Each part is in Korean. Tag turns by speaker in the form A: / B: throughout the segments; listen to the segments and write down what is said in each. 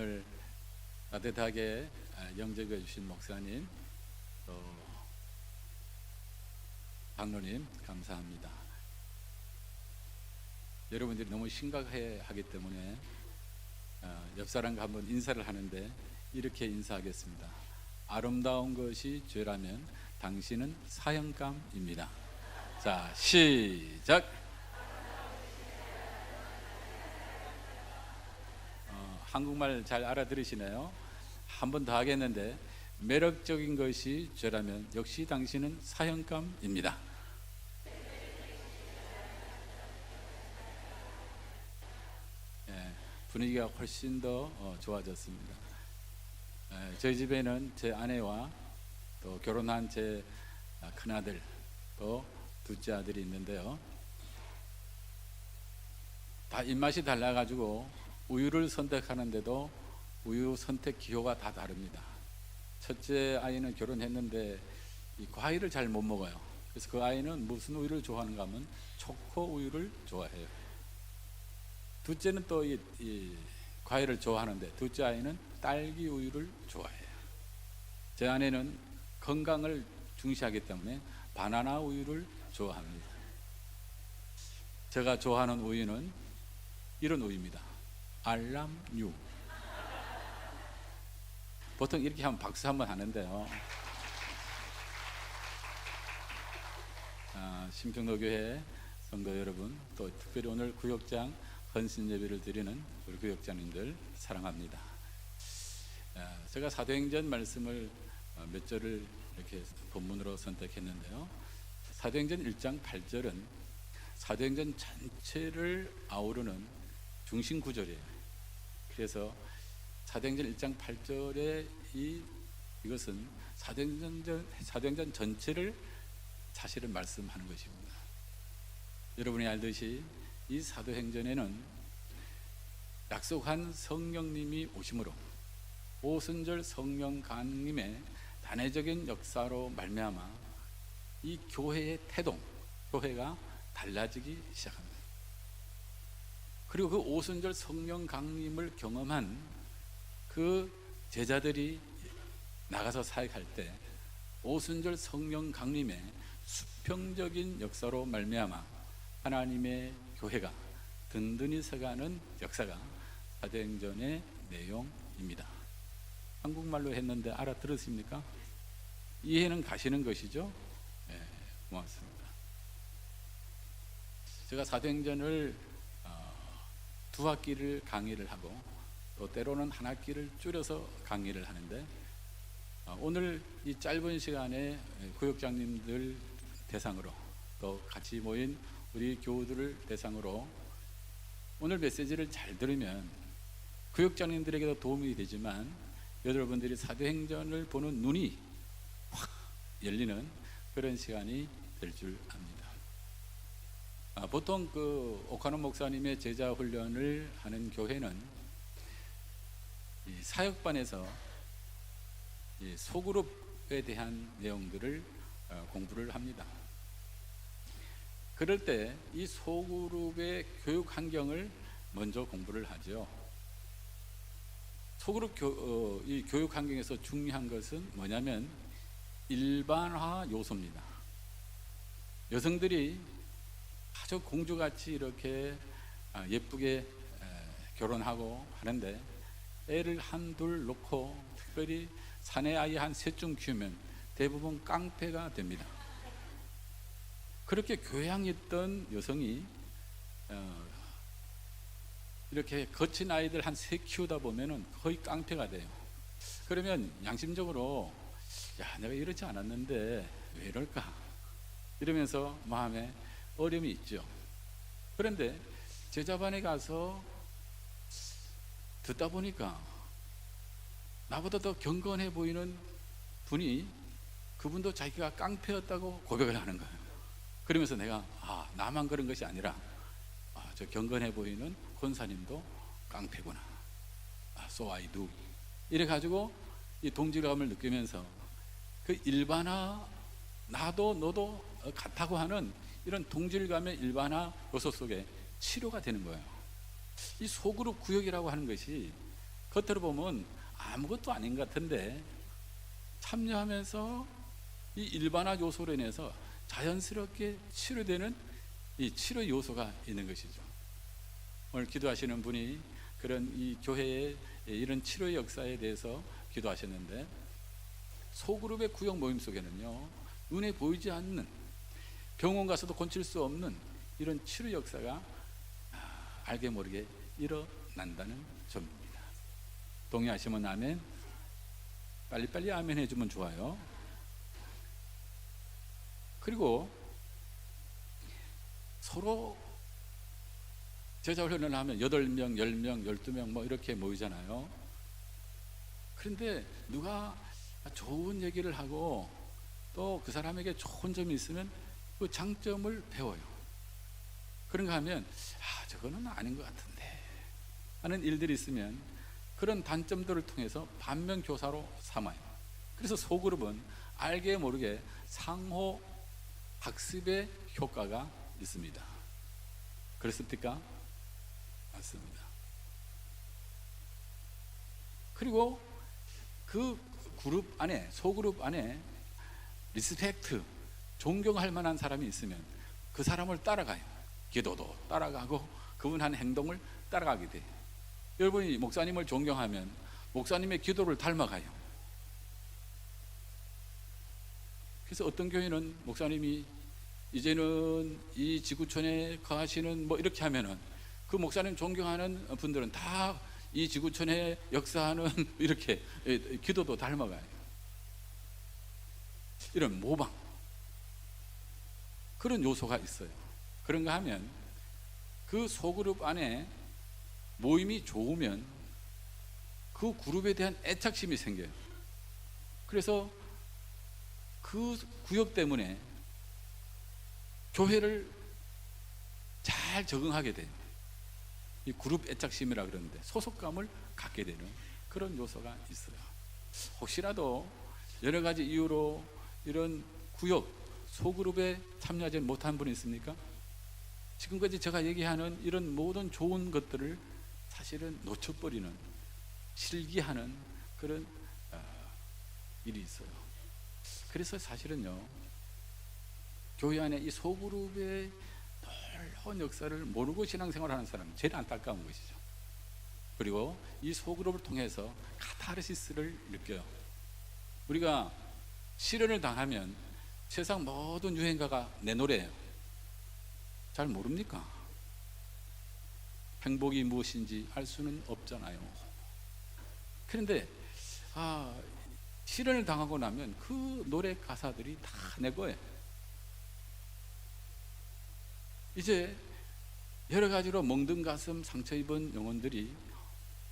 A: 오늘 따뜻하게 영접해 주신 목사님, 또 장로님 감사합니다. 여러분들이 너무 심각해 하기 때문에 옆 사람과 한번 인사를 하는데 이렇게 인사하겠습니다. 아름다운 것이 죄라면 당신은 사형감입니다. 자, 시작. 한국말 잘 알아들으시나요? 한 번 더 하겠는데, 매력적인 것이 죄라면 역시 당신은 사형감입니다. 분위기가 훨씬 더 좋아졌습니다. 저희 집에는 제 아내와 또 결혼한 제 큰아들, 또 둘째 아들이 있는데요, 다 입맛이 달라가지고 우유를 선택하는데도 우유 선택 기호가 다 다릅니다. 첫째 아이는 결혼했는데 이 과일을 잘 못 먹어요. 그래서 그 아이는 무슨 우유를 좋아하는가 하면 초코 우유를 좋아해요. 둘째는 또 이 과일을 좋아하는데 둘째 아이는 딸기 우유를 좋아해요. 제 아내는 건강을 중시하기 때문에 바나나 우유를 좋아합니다. 제가 좋아하는 우유는 이런 우유입니다. 알람유. 보통 이렇게 하면 박수 한번 하는데요, 심평로교회 성도 여러분, 또 특별히 오늘 구역장 헌신 예배를 드리는 우리 구역장님들 사랑합니다. 제가 사도행전 말씀을 몇 절을 이렇게 본문으로 선택했는데요, 사도행전 1장 8절은 사도행전 전체를 아우르는 중심 구절이에요. 그래서 사도행전 1장 8절에 이것은 사도행전 전체를 사실은 말씀하는 것입니다. 여러분이 알듯이 이 사도행전에는 약속한 성령님이 오심으로 오순절 성령 강림의 단회적인 역사로 말미암아 이 교회의 태동, 교회가 달라지기 시작합니다. 그리고 그 오순절 성령 강림을 경험한 그 제자들이 나가서 사역할 때 오순절 성령 강림의 수평적인 역사로 말미암아 하나님의 교회가 든든히 서가는 역사가 사도행전의 내용입니다. 한국말로 했는데 알아들었습니까? 이해는 가시는 것이죠? 네, 고맙습니다. 제가 사도행전을 두 학기를 강의를 하고 또 때로는 한 학기를 줄여서 강의를 하는데, 오늘 이 짧은 시간에 구역장님들 대상으로 또 같이 모인 우리 교우들을 대상으로 오늘 메시지를 잘 들으면 구역장님들에게도 도움이 되지만 여러분들이 사도행전을 보는 눈이 확 열리는 그런 시간이 될 줄 압니다. 보통 그 오카노 목사님의 제자 훈련을 하는 교회는 이 사역반에서 이 소그룹에 대한 내용들을 공부를 합니다. 그럴 때 이 소그룹의 교육 환경을 먼저 공부를 하죠. 소그룹 이 교육 환경에서 중요한 것은 뭐냐면 일반화 요소입니다. 여성들이 아주 공주같이 이렇게 예쁘게 결혼하고 하는데 애를 한둘 놓고 특별히 사내 아이 한 셋쯤 키우면 대부분 깡패가 됩니다. 그렇게 교양있던 여성이 이렇게 거친 아이들 한 셋 키우다 보면은 거의 깡패가 돼요. 그러면 양심적으로 야, 내가 이러지 않았는데 왜 이럴까 이러면서 마음에 어려움이 있죠. 그런데 제자반에 가서 듣다 보니까 나보다 더 경건해 보이는 분이 그분도 자기가 깡패였다고 고백을 하는 거예요. 그러면서 내가 나만 그런 것이 아니라 저 경건해 보이는 권사님도 깡패구나. So I do. 이래 가지고 이 동질감을 느끼면서 그 일반화, 나도 너도 같다고 하는 이런 동질감의 일반화 요소 속에 치료가 되는 거예요. 이 소그룹 구역이라고 하는 것이 겉으로 보면 아무것도 아닌 것 같은데 참여하면서 이 일반화 요소로 인해서 자연스럽게 치료되는 이 치료 요소가 있는 것이죠. 오늘 기도하시는 분이 그런 이 교회의 이런 치료의 역사에 대해서 기도하셨는데, 소그룹의 구역 모임 속에는요, 눈에 보이지 않는, 병원 가서도 고칠 수 없는 이런 치료 역사가 알게 모르게 일어난다는 점입니다. 동의하시면 아멘. 빨리빨리 아멘 해주면 좋아요. 그리고 서로 제자훈련을 하면 8명, 10명, 12명 뭐 이렇게 모이잖아요. 그런데 누가 좋은 얘기를 하고 또 그 사람에게 좋은 점이 있으면 그 장점을 배워요. 그런가 하면 저거는 아닌 것 같은데 하는 일들이 있으면 그런 단점들을 통해서 반면교사로 삼아요. 그래서 소그룹은 알게 모르게 상호 학습의 효과가 있습니다. 그렇습니까? 맞습니다. 그리고 그 그룹 안에, 소그룹 안에 리스펙트, 존경할 만한 사람이 있으면 그 사람을 따라가요. 기도도 따라가고 그분 하는 행동을 따라가게 돼요. 여러분이 목사님을 존경하면 목사님의 기도를 닮아가요. 그래서 어떤 교회는 목사님이 이제는 이 지구촌에 거하시는 뭐 이렇게 하면은 그 목사님 존경하는 분들은 다 이 지구촌에 역사하는 이렇게 기도도 닮아가요. 이런 모방, 그런 요소가 있어요. 그런가 하면 그 소그룹 안에 모임이 좋으면 그 그룹에 대한 애착심이 생겨요. 그래서 그 구역 때문에 교회를 잘 적응하게 돼요. 이 그룹 애착심이라 그러는데 소속감을 갖게 되는 그런 요소가 있어요. 혹시라도 여러 가지 이유로 이런 구역, 소그룹에 참여하지 못한 분이 있습니까? 지금까지 제가 얘기하는 이런 모든 좋은 것들을 사실은 놓쳐버리는, 실기하는 그런 일이 있어요. 그래서 사실은요, 교회 안에 이 소그룹의 놀라운 역사를 모르고 신앙생활하는 사람은 제일 안타까운 것이죠. 그리고 이 소그룹을 통해서 카타르시스를 느껴요. 우리가 시련을 당하면 세상 모든 유행가가 내 노래예요. 잘 모릅니까? 행복이 무엇인지 알 수는 없잖아요. 그런데 시련을 당하고 나면 그 노래 가사들이 다 내 거예요. 이제 여러 가지로 멍든 가슴, 상처 입은 영혼들이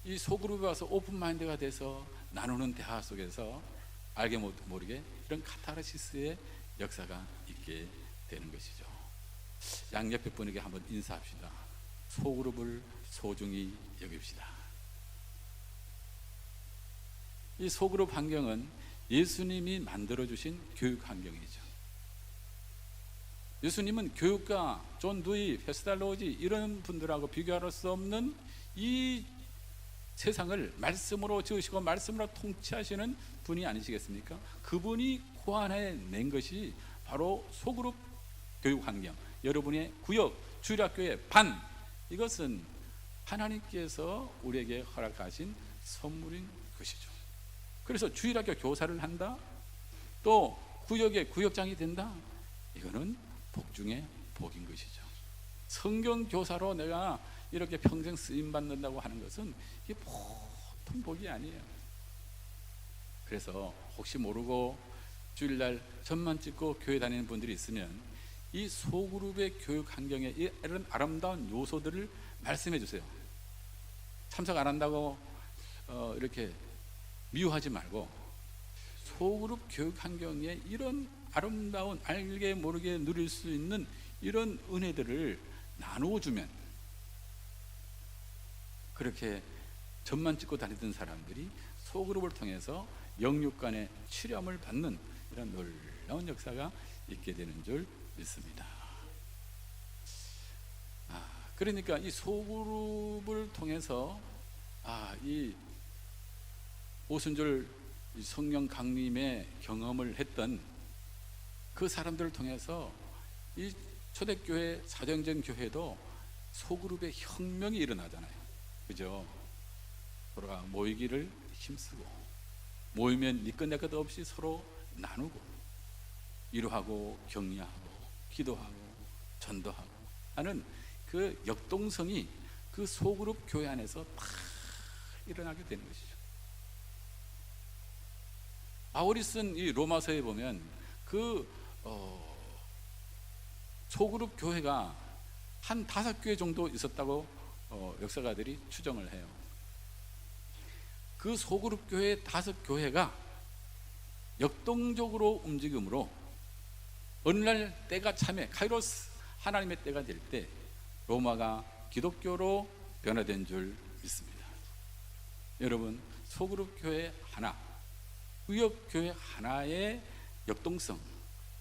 A: 이 소그룹에 와서 오픈마인드가 돼서 나누는 대화 속에서 알게 모르게 이런 카타르시스의 역사가 있게 되는 것이죠. 양옆에 분에게 한번 인사합시다. 소그룹을 소중히 여깁시다. 이 소그룹 환경은 예수님이 만들어주신 교육 환경이죠. 예수님은 교육가, 존 두이, 페스달로지 이런 분들하고 비교할 수 없는 이 세상을 말씀으로 지으시고 말씀으로 통치하시는 분이 아니시겠습니까? 그분이 고안해낸 것이 바로 소그룹 교육 환경, 여러분의 구역, 주일학교의 반, 이것은 하나님께서 우리에게 허락하신 선물인 것이죠. 그래서 주일학교 교사를 한다, 또 구역의 구역장이 된다, 이거는 복 중에 복인 것이죠. 성경 교사로 내가 이렇게 평생 쓰임 받는다고 하는 것은 이게 보통 복이 아니에요. 그래서 혹시 모르고 주일날 전만 찍고 교회 다니는 분들이 있으면 이 소그룹의 교육 환경에 이런 아름다운 요소들을 말씀해 주세요. 참석 안 한다고 이렇게 미워하지 말고 소그룹 교육 환경에 이런 아름다운, 알게 모르게 누릴 수 있는 이런 은혜들을 나누어주면, 그렇게 점만 찍고 다니던 사람들이 소그룹을 통해서 영육간의 치료함을 받는 이런 놀라운 역사가 있게 되는 줄 믿습니다. 그러니까 이 소그룹을 통해서 이 오순절 성령 강림의 경험을 했던 그 사람들을 통해서 이 초대교회 사도행전 교회도 소그룹의 혁명이 일어나잖아요. 그죠? 서로가 모이기를 힘쓰고, 모이면 니 것 내 것 없이 서로 나누고, 위로하고 격려하고 기도하고 전도하고 하는 그 역동성이 그 소그룹 교회 안에서 다 일어나게 되는 것이죠. 바울이 쓴 이 로마서에 보면 그 소그룹 교회가 한 5교회 정도 있었다고 역사가들이 추정을 해요. 그 소그룹 교회 5교회가 역동적으로 움직임으로 어느 날 때가 참에 카이로스 하나님의 때가 될 때 로마가 기독교로 변화된 줄 믿습니다. 여러분, 소그룹 교회 하나, 구역 교회 하나의 역동성,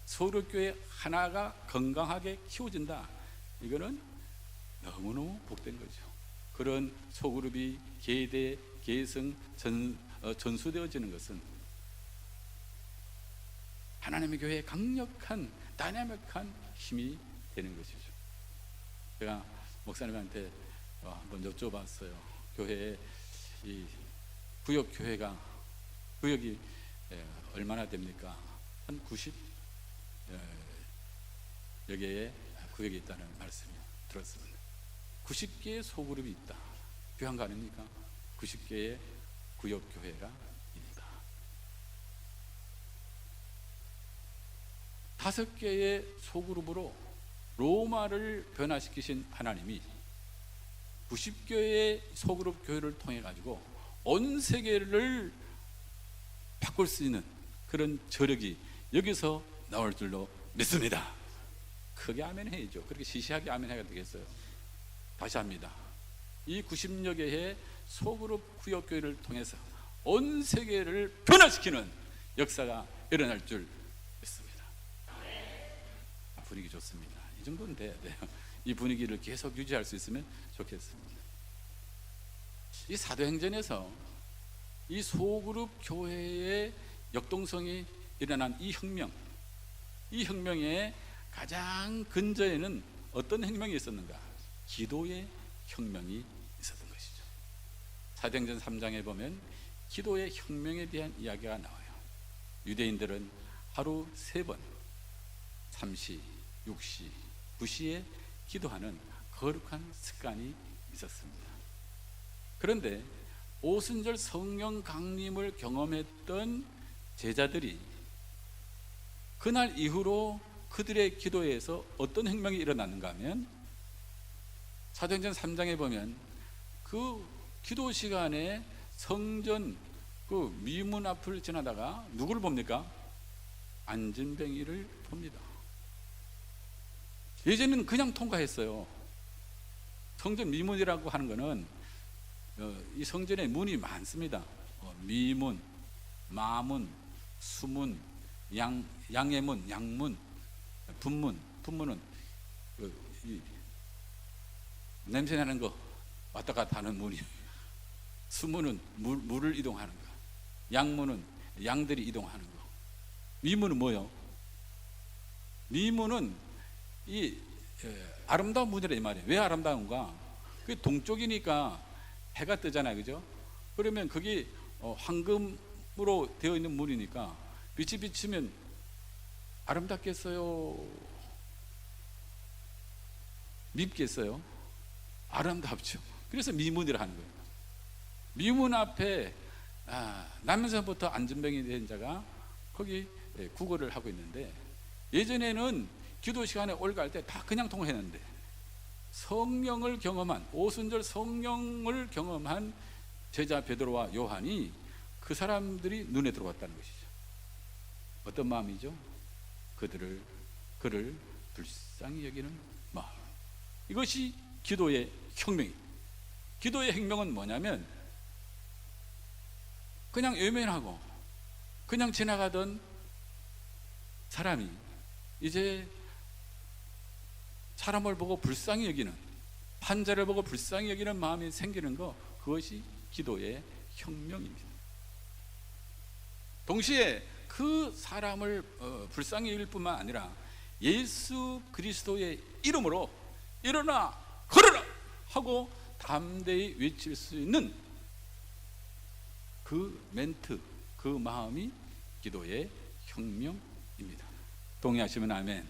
A: 소그룹 교회 하나가 건강하게 키워진다. 이거는 너무너무 복된 거죠. 그런 소그룹이 계대, 계승, 전수되어지는 것은 하나님의 교회의 강력한 다이나믹한 힘이 되는 것이죠. 제가 목사님한테 한번 여쭤봤어요. 교회에 이 구역 교회가 구역이 얼마나 됩니까? 한 90 여기에 구역이 있다는 말씀을 들었습니다. 90개의 소그룹이 있다. 교회한 거 아닙니까? 90개의 구역 교회가 있다. 5개의 소그룹으로 로마를 변화시키신 하나님이 90개의 소그룹 교회를 통해 가지고 온 세계를 바꿀 수 있는 그런 저력이 여기서 나올 줄로 믿습니다. 크게 아멘 해야죠. 그렇게 시시하게 아멘 해야 되겠어요? 다시 합니다. 이 90여 개의 소그룹 구역교회를 통해서 온 세계를 변화시키는 역사가 일어날 줄 믿습니다. 분위기 좋습니다. 이 정도는 돼야 돼요. 이 분위기를 계속 유지할 수 있으면 좋겠습니다. 이 사도행전에서 이 소그룹 교회의 역동성이 일어난 이 혁명의 가장 근저에는 어떤 혁명이 있었는가? 기도의 혁명이 있었던 것이죠. 사도행전 3장에 보면 기도의 혁명에 대한 이야기가 나와요. 유대인들은 하루 3번 3시, 6시, 9시에 기도하는 거룩한 습관이 있었습니다. 그런데 오순절 성령 강림을 경험했던 제자들이 그날 이후로 그들의 기도에서 어떤 혁명이 일어났는가 하면 사도행전 3장에 보면 그 기도 시간에 성전 그 미문 앞을 지나다가 누구를 봅니까? 안진뱅이를 봅니다. 예전에는 그냥 통과했어요. 성전 미문이라고 하는 것은 이 성전에 문이 많습니다. 미문, 마문, 수문, 양의 문, 양문, 분문. 분문은 냄새 나는 거 왔다 갔다 하는 문이에요. 수문은 물을 이동하는 거. 양문은 양들이 이동하는 거. 미문은 뭐요? 미문은 이 아름다운 문이라 이 말이에요. 왜 아름다운가? 그 동쪽이니까 해가 뜨잖아요, 그죠? 그러면 거기 황금으로 되어 있는 문이니까 빛이 비치면 아름답겠어요? 밉겠어요? 아름답죠. 그래서 미문이라 하는 거예요. 미문 앞에 남면서부터 안진뱅이 된 자가 거기 구걸을 하고 있는데, 예전에는 기도 시간에 올갈 때 다 그냥 통했는데 성령을 경험한 오순절 성령을 경험한 제자 베드로와 요한이 그 사람들이 눈에 들어왔다는 것이죠. 어떤 마음이죠? 그를 불쌍히 여기는 마음. 이것이 기도의 혁명입니다. 기도의 혁명은 뭐냐면 그냥 외면하고 그냥 지나가던 사람이 이제 사람을 보고 불쌍히 여기는, 환자를 보고 불쌍히 여기는 마음이 생기는 거, 그것이 기도의 혁명입니다. 동시에 그 사람을 불쌍히 여길 뿐만 아니라 예수 그리스도의 이름으로 일어나 걸어라 하고 담대히 외칠 수 있는 그 멘트, 그 마음이 기도의 혁명입니다. 동의하시면 아멘.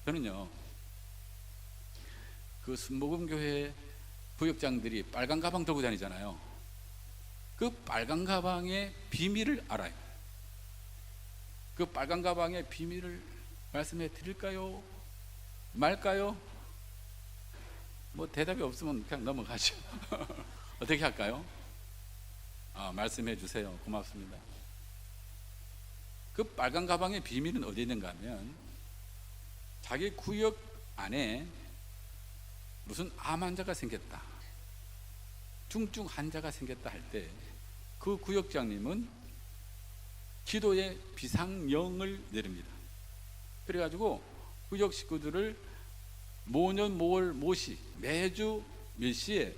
A: 저는요, 그 순복음교회 부역장들이 빨간 가방 들고 다니잖아요. 그 빨간 가방의 비밀을 알아요. 그 빨간 가방의 비밀을 말씀해 드릴까요? 말까요? 뭐 대답이 없으면 그냥 넘어가죠. 어떻게 할까요? 말씀해 주세요. 고맙습니다. 그 빨간 가방의 비밀은 어디 있는가 하면 자기 구역 안에 무슨 암 환자가 생겼다, 중증 환자가 생겼다 할 때 그 구역장님은 기도의 비상명을 내립니다. 그래가지고 구역 식구들을 모년 모월 모시 매주 몇 시에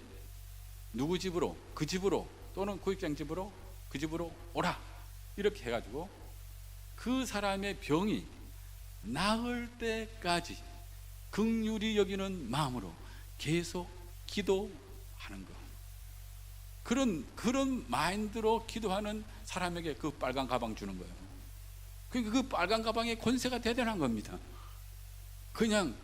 A: 누구 집으로, 그 집으로 또는 구역장 집으로, 그 집으로 오라 이렇게 해가지고 그 사람의 병이 나을 때까지 긍휼히 여기는 마음으로 계속 기도하는 것. 그런 마인드로 기도하는 사람에게 그 빨간 가방 주는 거예요. 그러니까 그 빨간 가방의 권세가 대단한 겁니다. 그냥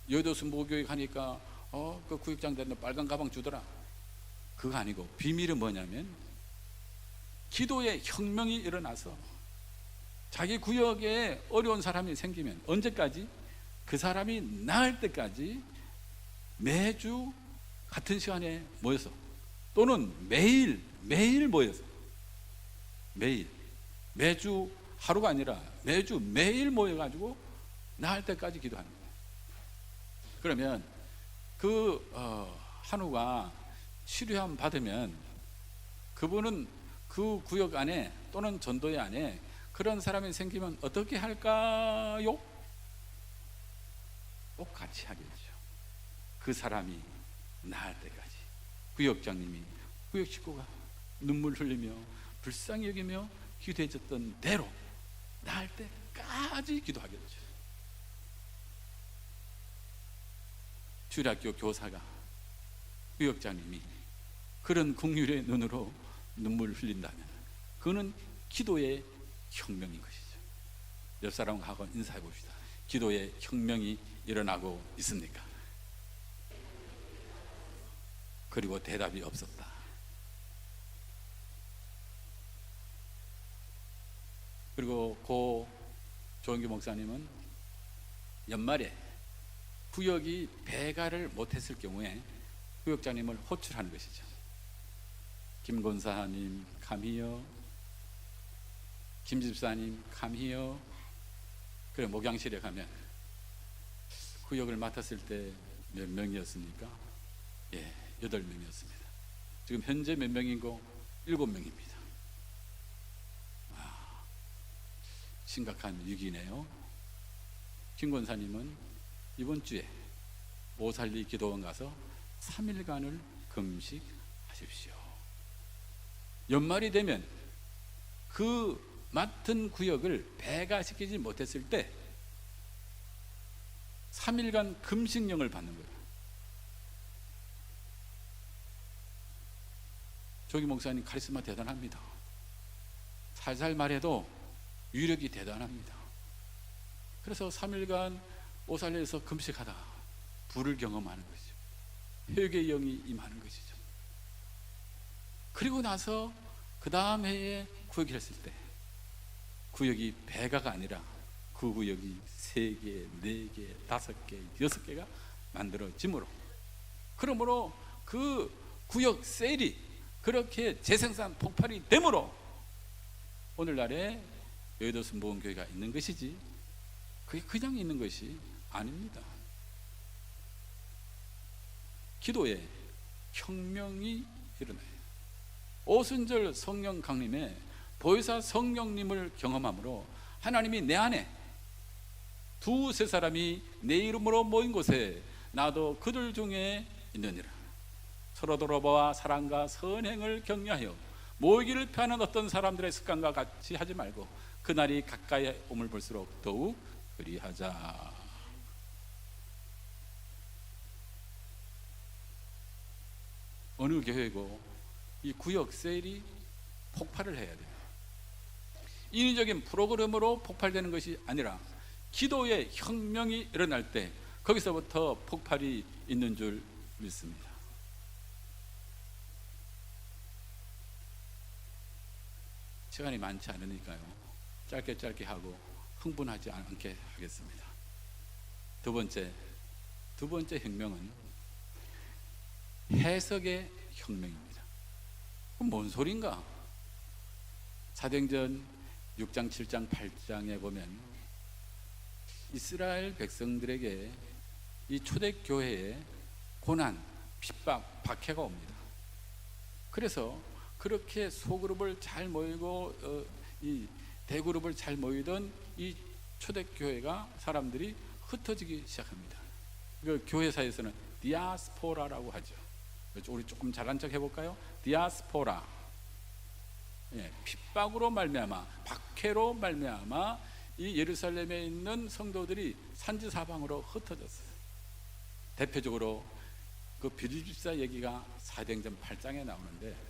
A: 여의도 순복음교회 가니까 그 구역장들한테 빨간 가방 주더라. 그거 아니고 비밀은 뭐냐면 기도의 혁명이 일어나서 자기 구역에 어려운 사람이 생기면 언제까지? 그 사람이 나을 때까지 매주 같은 시간에 모여서 또는 매일 모여서 매주 하루가 아니라 매일 모여가지고 나을 때까지 기도하는 거예요. 그러면 그 한우가 치료함 받으면 그분은 그 구역 안에 또는 전도회 안에 그런 사람이 생기면 어떻게 할까요? 꼭 같이 하겠죠. 그 사람이 나을 때까지 구역장님이 구역 식구가 눈물 흘리며 불쌍히 여기며 기도해줬던 대로 나을 때까지 기도하겠죠. 주일학교 교사가 구역장님이 그런 긍휼의 눈으로 눈물 흘린다면 그는 기도의 혁명인 것이죠. 옆 사람하고 인사해 봅시다. 기도의 혁명이 일어나고 있습니까? 그리고 대답이 없었다. 그리고 고 조은기 목사님은 연말에 구역이 배가를 못했을 경우에 구역장님을 호출하는 것이죠. 김 권사님 감히요, 김 집사님 감히요. 그래 목양실에 가면 구역을 맡았을 때 몇 명이었습니까? 8명이었습니다. 지금 현재 몇 명이고 7명입니다. 심각한 위기네요. 김 권사님은 이번 주에 오살리 기도원 가서 3일간을 금식하십시오. 연말이 되면 그 맡은 구역을 배가시키지 못했을 때 3일간 금식령을 받는 거예요. 조기 목사님 카리스마 대단합니다. 살살 말해도 위력이 대단합니다. 그래서 3일간 오살리에서 금식하다 불을 경험하는 것이죠. 회개의 영이 임하는 것이죠. 그리고 나서 그 다음 해에 구역을 했을 때 구역이 배가가 아니라 그 구역이 3개, 4개, 5개, 6개가 만들어지므로, 그러므로 그 구역 셀이 그렇게 재생산 폭발이 되므로 오늘날에 여의도 순복음교회가 있는 것이지 그게 그냥 있는 것이 아닙니다. 기도에 혁명이 일어나요. 오순절 성령 강림에 보혜사 성령님을 경험함으로 하나님이 내 안에 2-3 사람이 내 이름으로 모인 곳에 나도 그들 중에 있느니라. 서로 돌아보아 사랑과 선행을 격려하여 모이기를 표하는 어떤 사람들의 습관과 같이 하지 말고 그날이 가까이 오물 볼수록 더욱 그리하자. 어느 교회고 이 구역 세일이 폭발을 해야 돼요. 인위적인 프로그램으로 폭발되는 것이 아니라 기도의 혁명이 일어날 때 거기서부터 폭발이 있는 줄 믿습니다. 시간이 많지 않으니까요, 짧게 하고 흥분하지 않게 하겠습니다. 두 번째 혁명은 해석의 혁명입니다. 그럼 뭔 소린가? 사도행전 6장, 7장, 8장에 보면 이스라엘 백성들에게 이 초대교회에 고난, 핍박, 박해가 옵니다. 그래서 그렇게 소그룹을 잘 모이고 이 대그룹을 잘 모이던 이 초대교회가 사람들이 흩어지기 시작합니다. 그 교회사에서는 디아스포라라고 하죠. 우리 조금 잘한 척 해볼까요? 디아스포라. 예, 핍박으로 말미암아, 박해로 말미암아 이 예루살렘에 있는 성도들이 산지사방으로 흩어졌어요. 대표적으로 그 빌립보서 얘기가 사도행전 8장에 나오는데,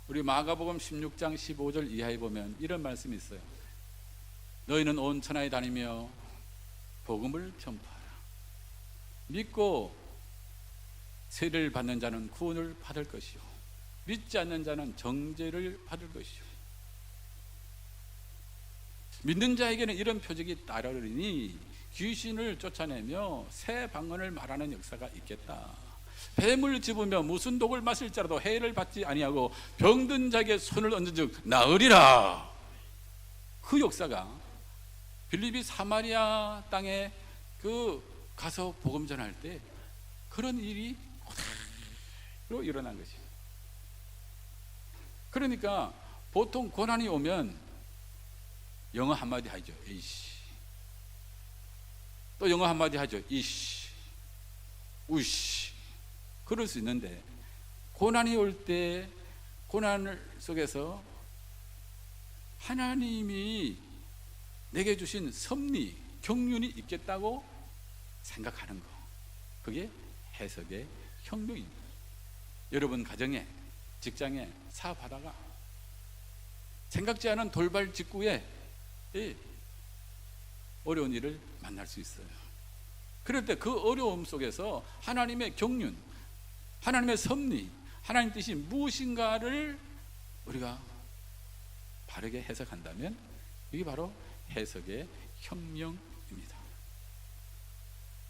A: 우리 마가복음 16장 15절 이하에 보면 이런 말씀이 있어요. 너희는 온 천하에 다니며 복음을 전파하라. 믿고 세례를 받는 자는 구원을 받을 것이요 믿지 않는 자는 정죄를 받을 것이요. 믿는 자에게는 이런 표적이 따르리니 귀신을 쫓아내며 새 방언을 말하는 역사가 있겠다. 뱀을 집으며 무슨 독을 마실지라도 해를 받지 아니하고 병든 자에게 손을 얹은즉 나으리라. 그 역사가 빌립이 사마리아 땅에 가서 복음 전할 때 그런 일이 그대로 일어난 것이에요. 그러니까 보통 고난이 오면 영어 한마디 하죠. 에이씨. 또 영어 한마디 하죠. 이씨, 우씨. 그럴 수 있는데, 고난이 올 때 고난 속에서 하나님이 내게 주신 섭리, 경륜이 있겠다고 생각하는 거, 그게 해석의 혁명입니다. 여러분 가정에, 직장에, 사업하다가 생각지 않은 돌발 직후에 어려운 일을 만날 수 있어요. 그럴 때 그 어려움 속에서 하나님의 경륜, 하나님의 섭리, 하나님 뜻이 무엇인가를 우리가 바르게 해석한다면 이게 바로 해석의 혁명입니다.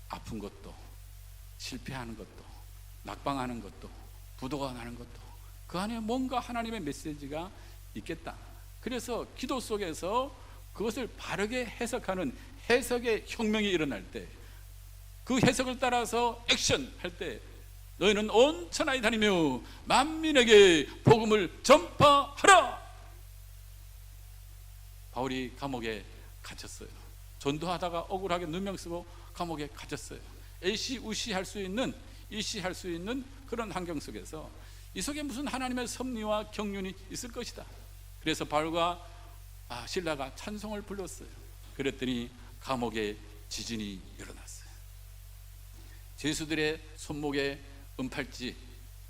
A: 아픈 것도, 실패하는 것도, 낙방하는 것도, 부도가 나는 것도 그 안에 뭔가 하나님의 메시지가 있겠다. 그래서 기도 속에서 그것을 바르게 해석하는 해석의 혁명이 일어날 때, 그 해석을 따라서 액션 할 때 너희는 온 천하에 다니며 만민에게 복음을 전파하라. 바울이 감옥에 갇혔어요. 전도하다가 억울하게 누명 쓰고 감옥에 갇혔어요. A씨 우씨 할 수 있는, 이씨 할 수 있는 그런 환경 속에서 이 속에 무슨 하나님의 섭리와 경륜이 있을 것이다. 그래서 바울과 실라가 찬송을 불렀어요. 그랬더니 감옥에 지진이 일어났어요. 죄수들의 손목에 은팔찌,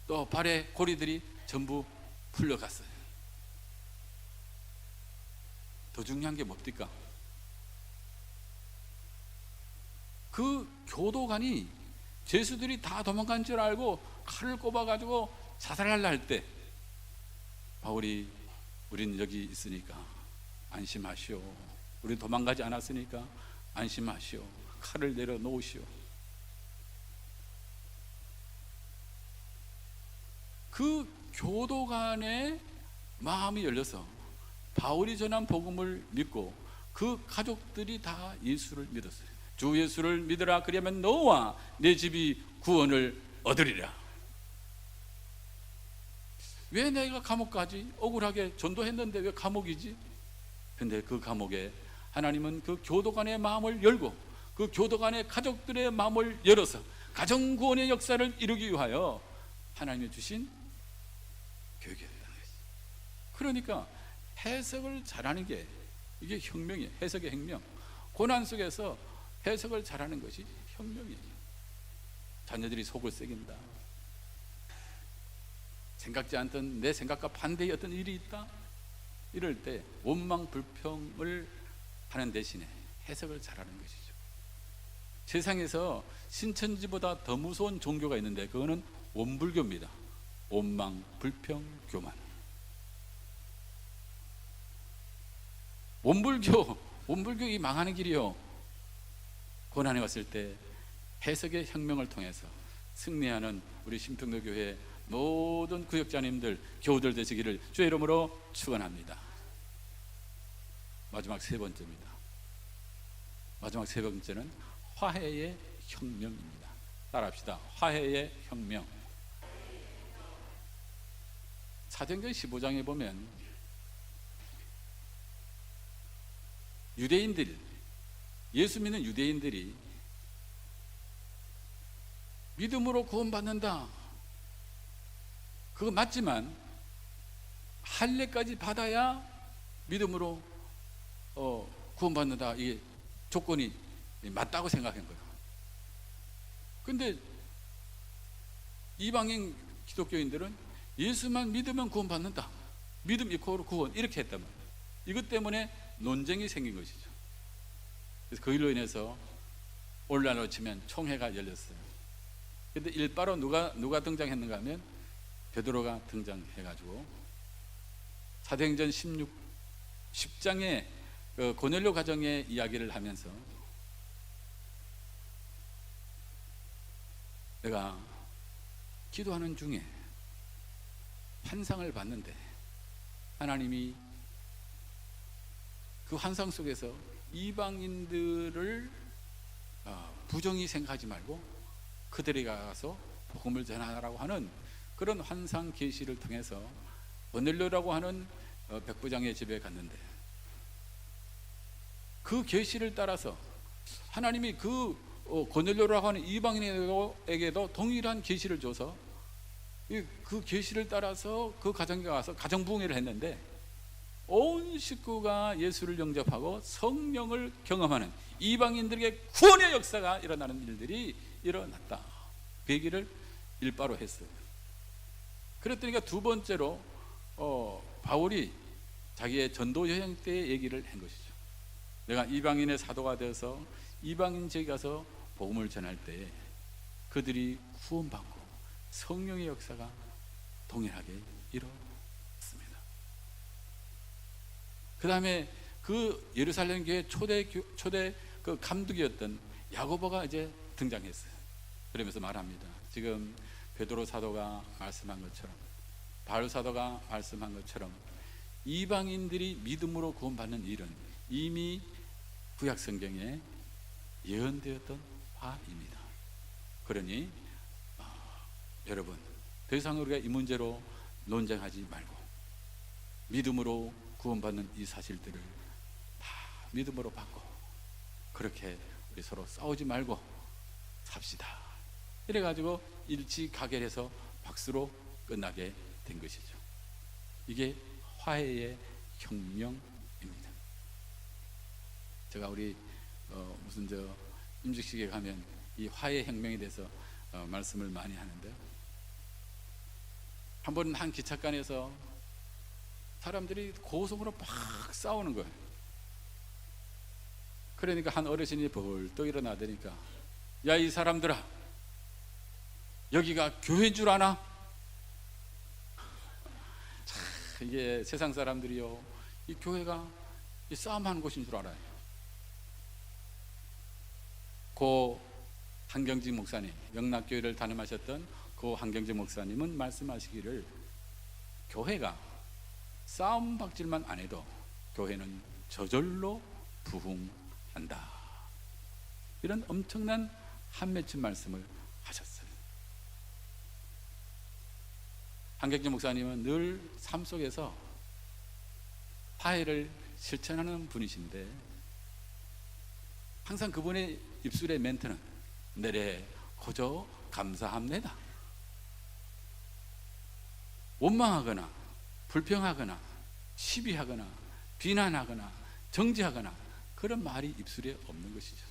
A: 또 발의 고리들이 전부 풀려갔어요. 더 중요한 게 뭡니까? 그 교도관이 죄수들이 다 도망간 줄 알고 칼을 꼽아가지고 자살하려 할 때 바울이 우린 여기 있으니까 안심하시오. 우린 도망가지 않았으니까 안심하시오. 칼을 내려놓으시오. 그 교도관의 마음이 열려서 바울이 전한 복음을 믿고 그 가족들이 다 예수를 믿었어요. 주 예수를 믿으라. 그리하면 너와 내 집이 구원을 얻으리라. 왜 내가 감옥 가지? 억울하게 전도했는데 왜 감옥이지? 근데 그 감옥에 하나님은 그 교도관의 마음을 열고 그 교도관의 가족들의 마음을 열어서 가정구원의 역사를 이루기 위하여 하나님이 주신 교육이었다는 것이죠. 그러니까 해석을 잘하는 게 이게 혁명이에요. 해석의 혁명. 고난 속에서 해석을 잘하는 것이 혁명이에요. 자녀들이 속을 새긴다, 생각지 않던 내 생각과 반대의 어떤 일이 있다, 이럴 때 원망 불평을 하는 대신에 해석을 잘하는 것이죠. 세상에서 신천지보다 더 무서운 종교가 있는데 그거는 원불교입니다. 원망 불평 교만. 원불교가 망하는 길이요. 고난에 왔을 때 해석의 혁명을 통해서 승리하는 우리 신평로교회 모든 구역자님들, 교우들 되시기를 주의 이름으로 축원합니다. 마지막 세 번째입니다. 마지막 세 번째는 화해의 혁명입니다. 따라합시다. 화해의 혁명. 사도행전 15장에 보면 유대인들, 예수 믿는 유대인들이 믿음으로 구원받는다, 그거 맞지만 할례까지 받아야 믿음으로 구원받는다, 이게 조건이 맞다고 생각한 거예요. 근데 이방인 기독교인들은 예수만 믿으면 구원받는다, 믿음 이코로 구원, 이렇게 했단 말이에요. 이것 때문에 논쟁이 생긴 것이죠. 그래서 그 일로 인해서 오늘날로 치면 총회가 열렸어요. 근데 일바로 누가 등장했는가 하면 베드로가 등장해가지고 사도행전 10장의 그 고넬료 가정의 이야기를 하면서 내가 기도하는 중에 환상을 봤는데 하나님이 그 환상 속에서 이방인들을 부정히 생각하지 말고 그들에게 가서 복음을 전하라고 하는 그런 환상 계시를 통해서 고넬료라고 하는 백부장의 집에 갔는데 그 계시를 따라서 하나님이 그 고넬료라고 하는 이방인에게도 동일한 계시를 줘서 그 계시를 따라서 그 가정에 가서 가정부흥회를 했는데 온 식구가 예수를 영접하고 성령을 경험하는 이방인들에게 구원의 역사가 일어나는 일들이 일어났다. 그 얘기를 일바로 했어요. 그랬더니 두 번째로 바울이 자기의 전도 여행 때 얘기를 한 것이죠. 내가 이방인의 사도가 되어서 이방인 지역에 가서 복음을 전할 때 그들이 구원받고 성령의 역사가 동일하게 일어났습니다. 그 다음에 그 예루살렘 교회 초대 그 감독이었던 야고보가 이제 등장했어요. 그러면서 말합니다. 지금 베드로 사도가 말씀한 것처럼, 바울 사도가 말씀한 것처럼 이방인들이 믿음으로 구원받는 일은 이미 구약 성경에 예언되었던 바입니다. 그러니 여러분, 더 이상 우리가 이 문제로 논쟁하지 말고 믿음으로 구원받는 이 사실들을 다 믿음으로 받고 그렇게 우리 서로 싸우지 말고 삽시다. 이래가지고 일치가결해서 박수로 끝나게 된 것이죠. 이게 화해의 혁명입니다. 제가 우리 무슨 임직식에 가면 이 화해 혁명에 대해서 말씀을 많이 하는데요. 한 번 한 기차간에서 사람들이 고성으로 막 싸우는 거예요. 그러니까 한 어르신이 벌떡 일어나더니까 야, 이 사람들아, 여기가 교회인 줄 아나? 이게 세상 사람들이요, 이 교회가 이 싸움하는 곳인 줄 알아요. 고 한경직 목사님, 영락교회를 담임하셨던 고 한경직 목사님은 말씀하시기를 교회가 싸움 박질만 안 해도 교회는 저절로 부흥한다, 이런 엄청난 한맺힌 말씀을 하셨어요. 한경직 목사님은 늘 삶 속에서 화해를 실천하는 분이신데 항상 그분의 입술의 멘트는 내래 고저 감사합니다. 원망하거나 불평하거나 시비하거나 비난하거나 정죄하거나 그런 말이 입술에 없는 것이죠.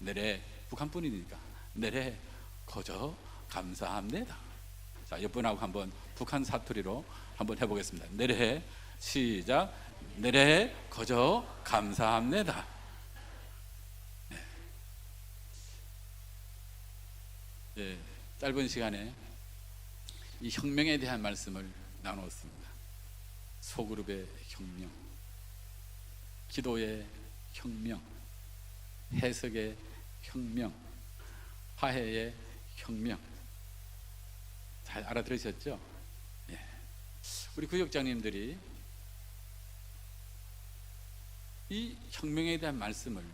A: 내래 북한뿐이니까 내래 거저 감사합니다. 자, 옆분하고 한번 북한 사투리로 한번 해보겠습니다. 내래 시작. 내래 거저 감사합니다. 네. 네, 짧은 시간에 이 혁명에 대한 말씀을 나누었습니다. 소그룹의 혁명, 기도의 혁명, 해석의 혁명, 화해의 혁명. 잘 알아들으셨죠? 예. 우리 구역장님들이 이 혁명에 대한 말씀을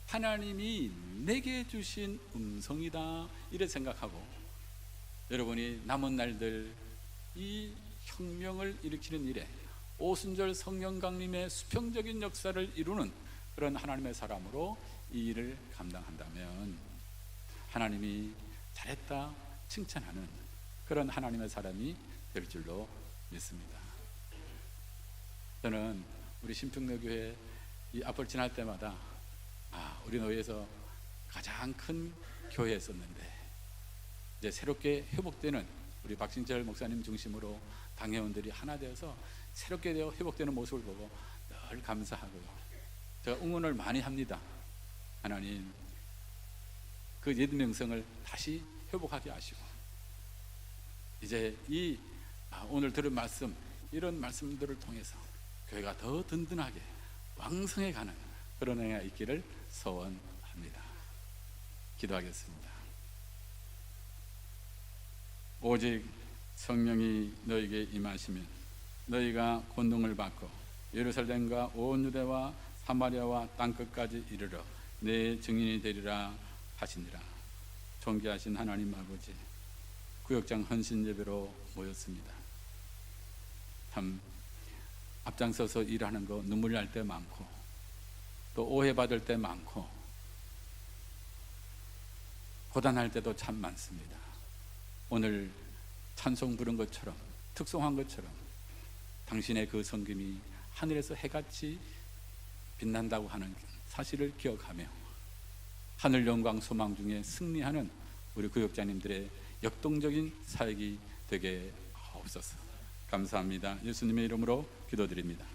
A: 하나님이 내게 주신 음성이다 이래 생각하고 여러분이 남은 날들 이 혁명을 일으키는 일에 오순절 성령 강림의 수평적인 역사를 이루는 그런 하나님의 사람으로 이 일을 감당한다면 하나님이 잘했다 칭찬하는 그런 하나님의 사람이 될 줄로 믿습니다. 저는 우리 신평로교회 이 앞을 지날 때마다 우리 노예에서 가장 큰 교회였었는데 이제 새롭게 회복되는 우리 박신철 목사님 중심으로 당회원들이 하나 되어서 새롭게 되어 회복되는 모습을 보고 늘 감사하고요. 제가 응원을 많이 합니다. 하나님 그 옛 명성을 다시 회복하게 하시고 이제 이 오늘 들은 말씀 이런 말씀들을 통해서 교회가 더 든든하게 왕성해 가는 그런 은혜가 있기를 소원합니다. 기도하겠습니다. 오직 성령이 너에게 임하시면 너희가 권능을 받고 예루살렘과 온 유대와 사마리아와 땅끝까지 이르러 내 증인이 되리라 하시니라. 존귀하신 하나님 아버지, 구역장 헌신 예배로 모였습니다. 참 앞장서서 일하는 거 눈물 날 때 많고 또 오해받을 때 많고 고단할 때도 참 많습니다. 오늘 찬송 부른 것처럼 특송한 것처럼 당신의 그 성김이 하늘에서 해같이 빛난다고 하는 사실을 기억하며 하늘 영광 소망 중에 승리하는 우리 구역자님들의 역동적인 사역이 되게 하옵소서. 감사합니다. 예수님의 이름으로 기도드립니다.